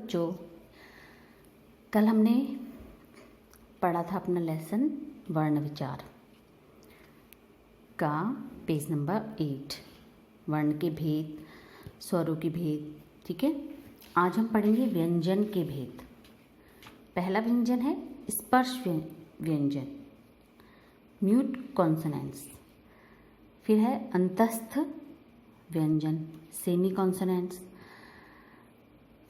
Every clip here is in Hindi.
बच्चों, कल हमने पढ़ा था अपना लेसन वर्ण विचार का पेज नंबर 8, वर्ण के भेद, स्वरों के भेद। ठीक है, आज हम पढ़ेंगे व्यंजन के भेद। पहला व्यंजन है स्पर्श व्यंजन, म्यूट कॉन्सोनेंट्स। फिर है अंतस्थ व्यंजन, सेमी कॉन्सोनेंट्स।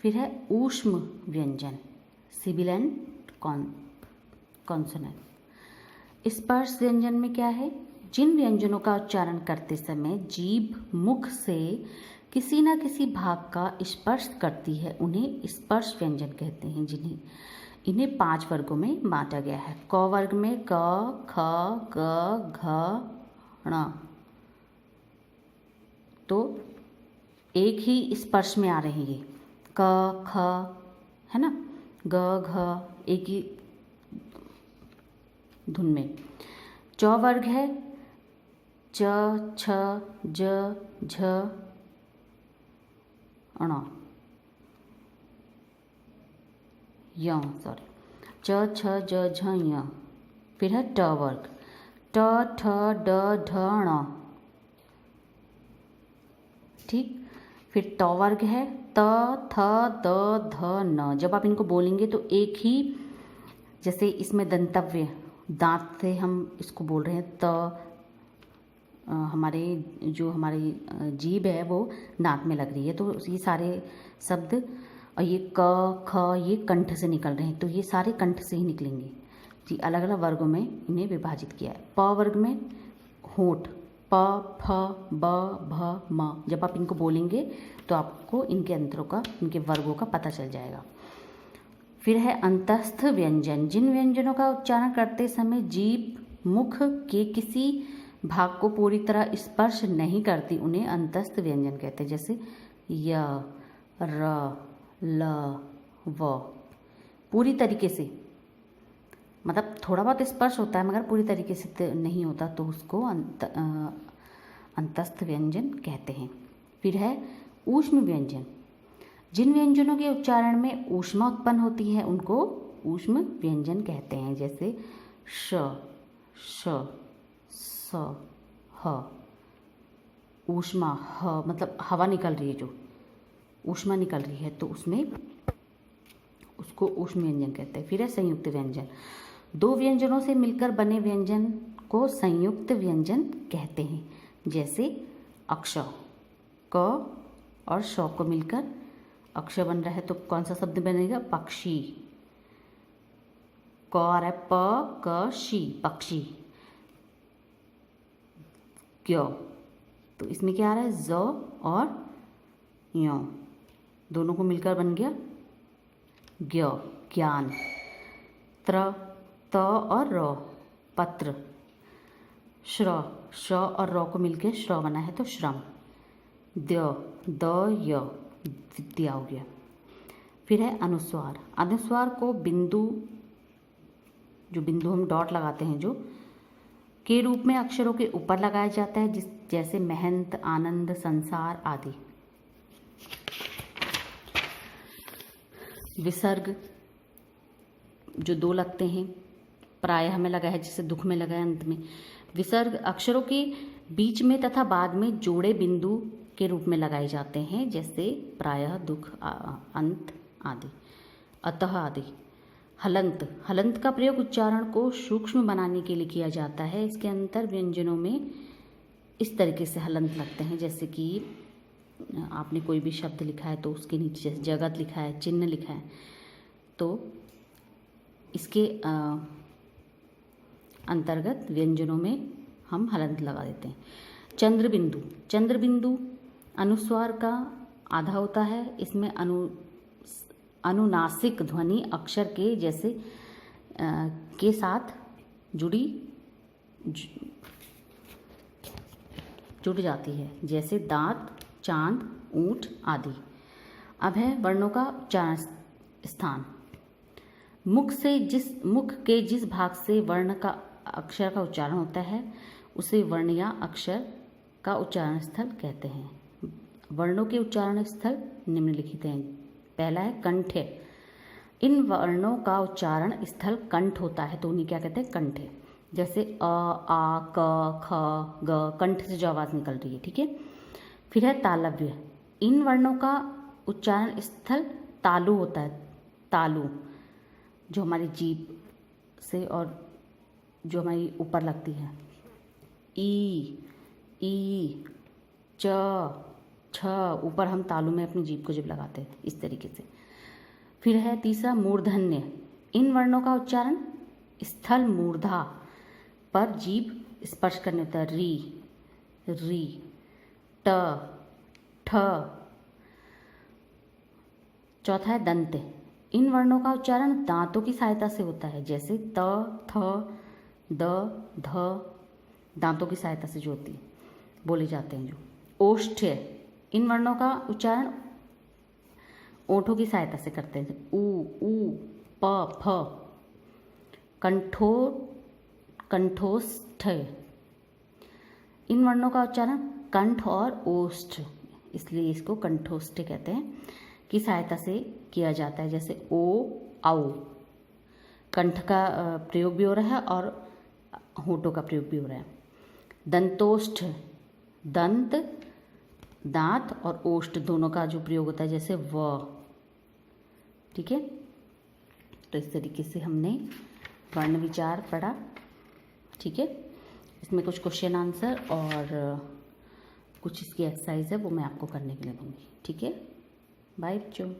फिर है ऊष्म व्यंजन, सिबिलेंट कॉन्सोनेंट। स्पर्श व्यंजन में क्या है? जिन व्यंजनों का उच्चारण करते समय जीभ मुख से किसी न किसी भाग का स्पर्श करती है उन्हें स्पर्श व्यंजन कहते हैं। इन्हें 5 वर्गों में बांटा गया है। क वर्ग में क, ख, ग, घ, ण। तो एक ही स्पर्श में आ रहे हैं ये, क ख है ना, ग घ एक ही धुन में। च वर्ग है च, छ, ज, झ, ण, य, च, छ, ज, झ, य। फिर है ट वर्ग, ट, ठ, ड, ढ, ण। ठीक। फिर ट वर्ग है त, थ, द, ध, न। जब आप इनको बोलेंगे तो एक ही, जैसे इसमें दंतव्य, दांत से हम इसको बोल रहे हैं त, हमारी जीभ है वो दांत में लग रही है, तो ये सारे शब्द, और ये क ख ये कंठ से निकल रहे हैं, तो ये सारे कंठ से ही निकलेंगे जी। अलग अलग वर्गों में इन्हें विभाजित किया है। प वर्ग में होंठ, प, फ, ब, भ, म। जब आप इनको बोलेंगे तो आपको इनके अंतरों का, इनके वर्गों का पता चल जाएगा। फिर है अंतस्थ व्यंजन। जिन व्यंजनों का उच्चारण करते समय जीभ मुख के किसी भाग को पूरी तरह स्पर्श नहीं करती उन्हें अंतस्थ व्यंजन कहते हैं। जैसे य, र, ल, व। पूरी तरीके से, मतलब थोड़ा बहुत स्पर्श होता है मगर पूरी तरीके से नहीं होता, तो उसको अंतस्थ व्यंजन कहते हैं। फिर है ऊष्म व्यंजन। जिन व्यंजनों के उच्चारण में ऊष्मा उत्पन्न होती है उनको ऊष्म व्यंजन कहते हैं। जैसे श, श, स, ह। ऊष्मा, ह मतलब हवा निकल रही है, जो ऊष्मा निकल रही है तो उसको ऊष्म व्यंजन कहते हैं। फिर है संयुक्त व्यंजन। 2 व्यंजनों से मिलकर बने व्यंजन को संयुक्त व्यंजन कहते हैं। जैसे अक्ष, क और श को मिलकर अक्ष बन रहा है, तो कौन सा शब्द बनेगा? पक्षी। क आ रहा है प, क, शी, पक्षी। क्यों, तो इसमें क्या आ रहा है? ज और यो, दोनों को मिलकर बन गया ज्ञ, ज्ञान। त्र, त और र, पत्र। श्र, श और र को मिलकर श्र बना है तो श्रम। द्य, द, य, विद्या हो गया। फिर है अनुस्वार। अनुस्वार को बिंदु, जो बिंदु हम डॉट लगाते हैं जो, के रूप में अक्षरों के ऊपर लगाया जाता है, जैसे महंत, आनंद, संसार आदि। विसर्ग, जो 2 लगते हैं, प्रायः में लगा है, जैसे दुख में लगा है अंत में। विसर्ग अक्षरों के बीच में तथा बाद में जोड़े बिंदु के रूप में लगाए जाते हैं, जैसे प्रायः, दुख, अंत आदि, अतः आदि। हलंत, हलंत का प्रयोग उच्चारण को सूक्ष्म बनाने के लिए किया जाता है। इसके अंतर व्यंजनों में इस तरीके से हलंत लगते हैं, जैसे कि आपने कोई भी शब्द लिखा है तो उसके नीचे जैसे जगत लिखा है, चिन्ह लिखा है, तो इसके अंतर्गत व्यंजनों में हम हलंत लगा देते हैं। चंद्रबिंदु, चंद्रबिंदु अनुस्वार का आधा होता है। इसमें अनुनासिक ध्वनि अक्षर के जैसे के साथ जुड़ जाती है, जैसे दांत, चांद, ऊंट आदि। अब है वर्णों का उच्चारण स्थान। मुख के जिस भाग से वर्ण का अक्षर का उच्चारण होता है उसे वर्ण या अक्षर का उच्चारण स्थल कहते हैं। वर्णों के उच्चारण स्थल निम्नलिखित हैं। पहला है कंठ। इन वर्णों का उच्चारण स्थल कंठ होता है तो उन्हें क्या कहते हैं? कंठ। जैसे अ, आ, क, ख, ग, कंठ से जो आवाज़ निकल रही है, ठीक है। फिर है तालव्य। इन वर्णों का उच्चारण स्थल तालु होता है। तालु जो हमारी जीभ से और जो हमारी ऊपर लगती है। ई, च, छ, ऊपर हम तालु में अपनी जीभ को जब लगाते हैं इस तरीके से। फिर है तीसरा मूर्धन्य। इन वर्णों का उच्चारण स्थल मूर्धा पर जीभ स्पर्श करने होता है। री, ट, ठ। चौथा है दंत। इन वर्णों का उच्चारण दांतों की सहायता से होता है, जैसे त, थ, द, ध, दांतों की सहायता से जो होती है बोले जाते हैं जो। ओष्ठ। इन वर्णों का उच्चारण ओठों की सहायता से करते हैं, ऊ, प, फ। कंठोष्ठ। इन वर्णों का उच्चारण कंठ और ओष्ठ, इसलिए इसको कंठोष्ठ कहते हैं, की सहायता से किया जाता है, जैसे ओ, औ। कंठ का प्रयोग भी हो रहा है और होठों का प्रयोग भी हो रहा है। दंतोष्ठ। दंत, दांत और ओष्ठ दोनों का जो प्रयोग होता है, जैसे व। ठीक है, तो इस तरीके से हमने वर्ण विचार पढ़ा। ठीक है, इसमें कुछ क्वेश्चन आंसर और कुछ इसकी एक्सरसाइज है वो मैं आपको करने के लिए दूंगी। ठीक है, बाय बच्चों।